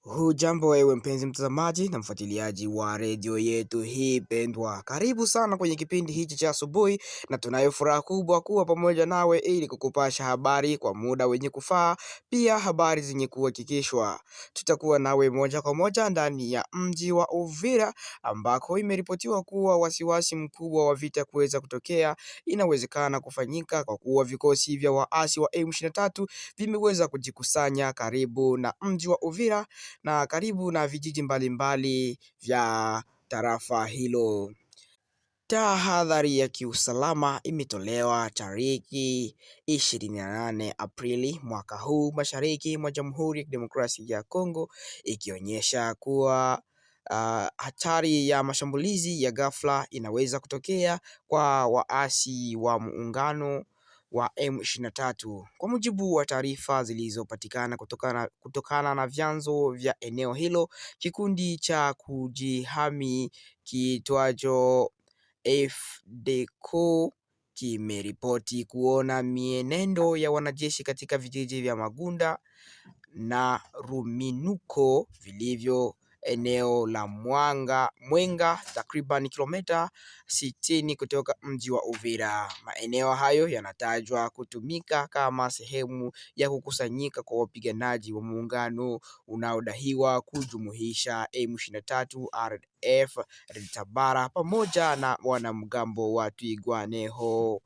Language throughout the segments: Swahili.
Hujambo wewe mpenzi mtazamaji na mfuatiliaji wa redio yetu hii pendwa. Karibu sana kwenye kipindi hichi cha asubuhi, na tunayo furaha kubwa kuwa pamoja nawe ili kukupasha habari kwa muda wenye kufaa, pia habari zenye kuhakikishwa. Tutakuwa nawe moja kwa moja ndani ya mji wa Uvira ambako imeripotiwa kuwa wasiwasi mkubwa wa vita kuweza kutokea inawezekana kufanyika kwa kuwa vikosi vya waasi wa M23 vimeweza kujikusanya karibu na mji wa Uvira na karibu na vijiji mbalimbali vya tarafa hilo. Tahadhari ya kiusalama imetolewa tariki 28 Aprili mwaka huu mashariki mwa Jamhuri ya Kidemokrasia ya Kongo, ikionyesha kuwa hatari ya mashambulizi ya ghafla inaweza kutokea kwa waasi wa muungano wa M23. Kwa mujibu wa taarifa zilizopatikana kutokana na vyanzo vya eneo hilo, kikundi cha kujihami kiitwacho FDCO kimeripoti kuona mienendo ya wanajeshi katika vijiji vya Magunda na Ruminuko vilivyo eneo la Mwenga, takriban kilomita 60 kutoka mji wa Uvira. Maeneo hayo yanatajwa kutumika kama sehemu ya kukusanyika kwa wapiganaji wa muungano unaodaiwa kujumuisha M23, RDF, Tabara pamoja na wanamgambo wa Twirwaneho.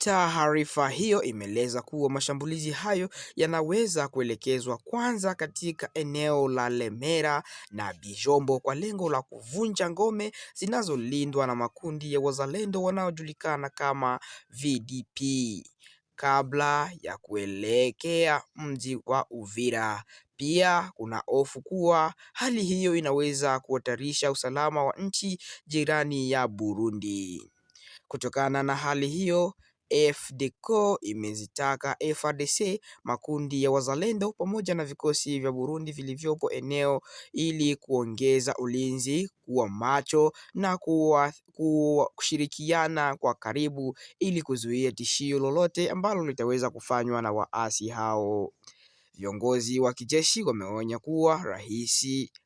Taarifa hiyo imeeleza kuwa mashambulizi hayo yanaweza kuelekezwa kwanza katika eneo la Lemera na Bijombo kwa lengo la kuvunja ngome zinazolindwa na makundi ya wazalendo wanaojulikana kama VDP kabla ya kuelekea mji wa Uvira. Pia kuna hofu kuwa hali hiyo inaweza kuhatarisha usalama wa nchi jirani ya Burundi. Kutokana na hali hiyo, FDCO imezitaka FARDC, makundi ya wazalendo pamoja na vikosi vya Burundi vilivyopo eneo ili kuongeza ulinzi, kuwa macho na kushirikiana kwa karibu ili kuzuia tishio lolote ambalo litaweza kufanywa na waasi hao. Viongozi wa kijeshi wameonya kuwa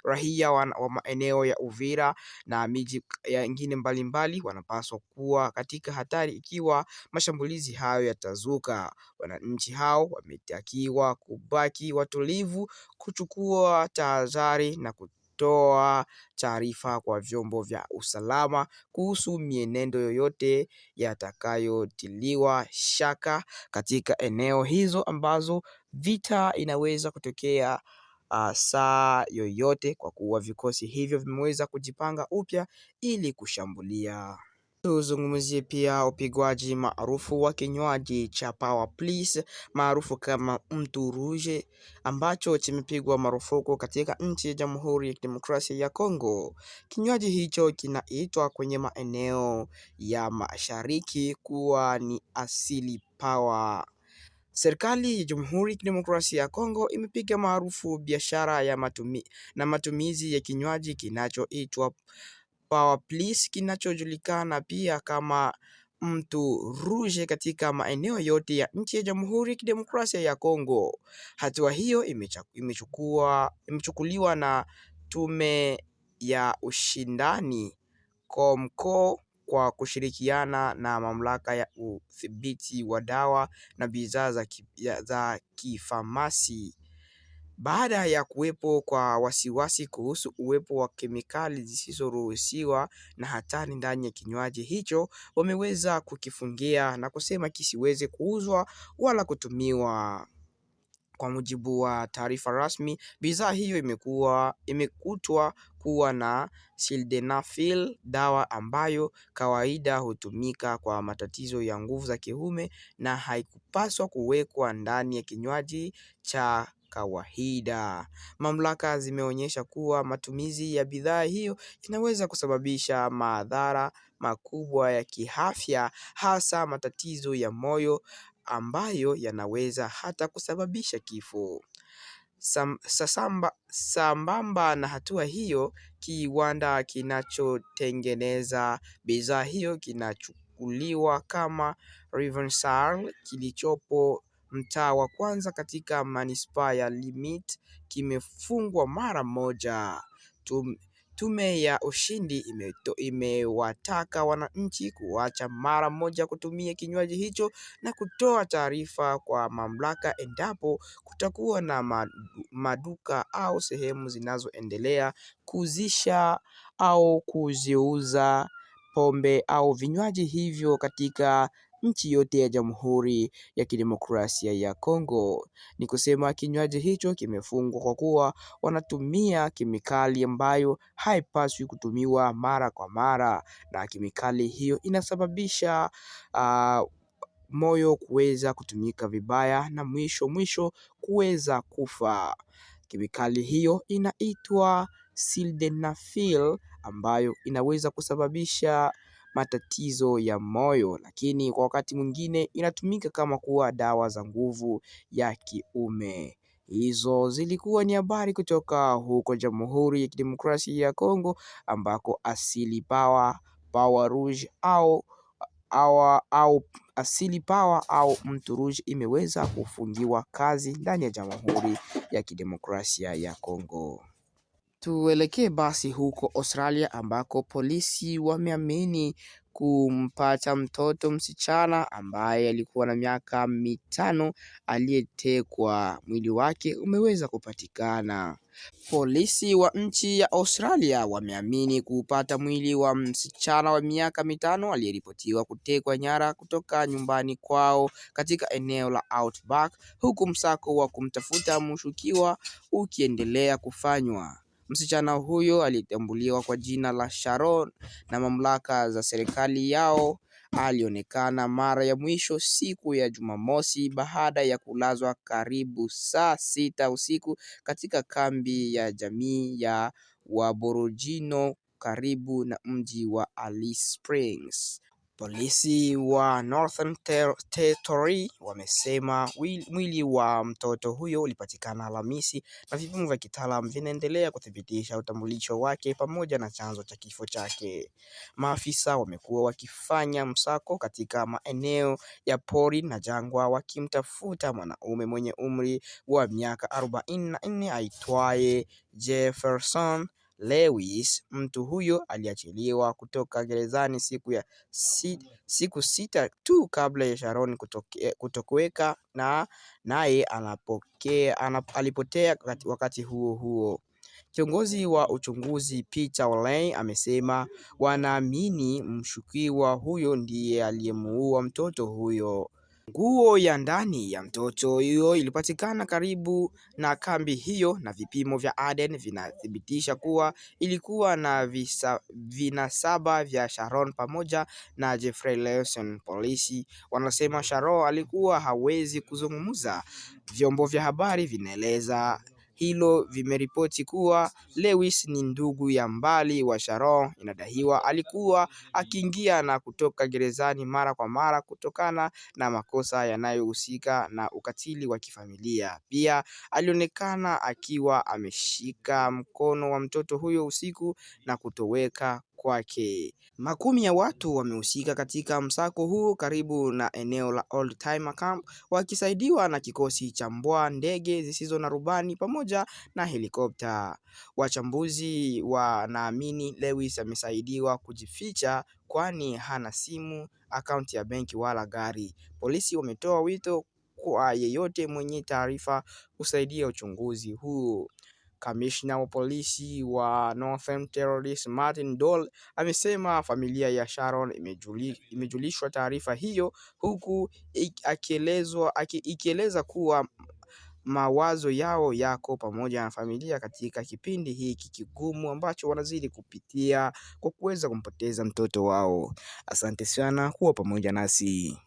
raia wa maeneo ya Uvira na miji mingine mbalimbali wanapaswa kuwa katika hatari ikiwa mashambulizi hayo yatazuka. Wananchi hao wametakiwa kubaki watulivu, kuchukua tahadhari na kutoa taarifa kwa vyombo vya usalama kuhusu mienendo yoyote yatakayotiliwa shaka katika eneo hizo ambazo vita inaweza kutokea saa yoyote, kwa kuwa vikosi hivyo vimeweza kujipanga upya ili kushambulia. Tuzungumzie pia upigwaji maarufu wa kinywaji cha Power Plus maarufu kama Mtu Rouge ambacho kimepigwa marufuku katika nchi ya Jamhuri ya Kidemokrasia ya Kongo. Kinywaji hicho kinaitwa kwenye maeneo ya mashariki kuwa ni Asili Power. Serikali ya Jamhuri ya Kidemokrasia ya Kongo imepiga marufuku biashara ya matumizi ya kinywaji kinachoitwa Power Plus kinachojulikana pia kama Mtu Rouge katika maeneo yote ya nchi ya Jamhuri ya Kidemokrasia ya Kongo. Hatua hiyo imechukuliwa na Tume ya Ushindani KOMKO kwa kushirikiana na mamlaka ya udhibiti wa dawa na bidhaa za kifamasi. Baada ya kuwepo kwa wasiwasi kuhusu uwepo wa kemikali zisizoruhusiwa na hatari ndani ya kinywaji hicho, wameweza kukifungia na kusema kisiweze kuuzwa wala kutumiwa. Kwa mujibu wa taarifa rasmi, bidhaa hiyo imekutwa kuwa na sildenafil, dawa ambayo kawaida hutumika kwa matatizo ya nguvu za kiume na haikupaswa kuwekwa ndani ya kinywaji cha kawaida. Mamlaka zimeonyesha kuwa matumizi ya bidhaa hiyo inaweza kusababisha madhara makubwa ya kiafya, hasa matatizo ya moyo ambayo yanaweza hata kusababisha kifo. Sambamba na hatua hiyo, kiwanda kinachotengeneza bidhaa hiyo kinachukuliwa kama Rivensar kilichopo mtaa wa kwanza katika manispaa ya Limit kimefungwa mara moja. Tume ya ushindi imewataka wananchi kuacha mara moja kutumia kinywaji hicho na kutoa taarifa kwa mamlaka endapo kutakuwa na maduka au sehemu zinazoendelea kuzisha au kuziuza pombe au vinywaji hivyo katika nchi yote ya Jamhuri ya Kidemokrasia ya Kongo. Ni kusema kinywaji hicho kimefungwa kwa kuwa wanatumia kemikali ambayo haipaswi kutumiwa mara kwa mara, na kemikali hiyo inasababisha moyo kuweza kutumika vibaya na mwisho kuweza kufa. Kemikali hiyo inaitwa sildenafil ambayo inaweza kusababisha matatizo ya moyo, lakini kwa wakati mwingine inatumika kama kuwa dawa za nguvu ya kiume. Hizo zilikuwa ni habari kutoka huko Jamhuri ya Kidemokrasia ya Kongo, ambako Asili Power Rouge au Asili Power au Mtu Rouge imeweza kufungiwa kazi ndani ya Jamhuri ya Kidemokrasia ya Kongo. Tuelekee basi huko Australia, ambako polisi wameamini kumpata mtoto msichana ambaye alikuwa na miaka 5 aliyetekwa. Mwili wake umeweza kupatikana. Polisi wa nchi ya Australia wameamini kupata mwili wa msichana wa miaka 5 aliyeripotiwa kutekwa nyara kutoka nyumbani kwao katika eneo la Outback, huku msako wa kumtafuta mshukiwa ukiendelea kufanywa. Msichana huyo alitambuliwa kwa jina la Sharon na mamlaka za serikali yao. Alionekana mara ya mwisho siku ya Jumamosi baada ya kulazwa karibu saa 6 usiku katika kambi ya jamii ya Waborojino karibu na mji wa Alice Springs. Polisi wa Northern Territory wamesema mwili wa mtoto huyo ulipatikana Alhamisi na vipimo vya kitaalamu vinaendelea kuthibitisha utambulisho wake pamoja na chanzo cha kifo chake. Maafisa wamekuwa wakifanya msako katika maeneo ya pori na jangwa wakimtafuta mwanaume mwenye umri wa miaka 44 aitwaye Jefferson Lewis. Mtu huyo aliachiliwa kutoka gerezani siku 6 tu kabla ya Sharon kutoweka, na naye alipotea wakati huo. Kiongozi wa uchunguzi Peter O'Leary amesema wanaamini mshukiwa huyo ndiye aliyemuua mtoto huyo. Nguo ya ndani ya mtoto huyo ilipatikana karibu na kambi hiyo na vipimo vya ADN vinathibitisha kuwa ilikuwa na vinasaba vya Sharon pamoja na Jeffrey Lawson. Polisi wanasema Sharon alikuwa hawezi kuzungumza. Vyombo vya habari vinaeleza hilo vimeripoti kuwa Lewis ni ndugu ya mbali wa Sharon. Inadaiwa alikuwa akiingia na kutoka gerezani mara kwa mara kutokana na makosa yanayohusika na ukatili wa kifamilia. Pia alionekana akiwa ameshika mkono wa mtoto huyo usiku na kutoweka kwake. Makumi ya watu wamehusika katika msako huu karibu na eneo la Old Timer Camp, wakisaidiwa na kikosi cha mbwa, ndege zisizo na rubani pamoja na helikopta. Wachambuzi wanaamini Lewis amesaidiwa kujificha kwani hana simu, akaunti ya benki wala gari. Polisi wametoa wito kwa yeyote mwenye taarifa kusaidia uchunguzi huu. Kamishna wa polisi wa Northern Territory Martin Dole amesema familia ya Sharon imejulishwa taarifa hiyo, huku ikieleza kuwa mawazo yao yako pamoja na familia katika kipindi hiki kigumu ambacho wanazidi kupitia kwa kuweza kumpoteza mtoto wao. Asante sana kuwa pamoja nasi.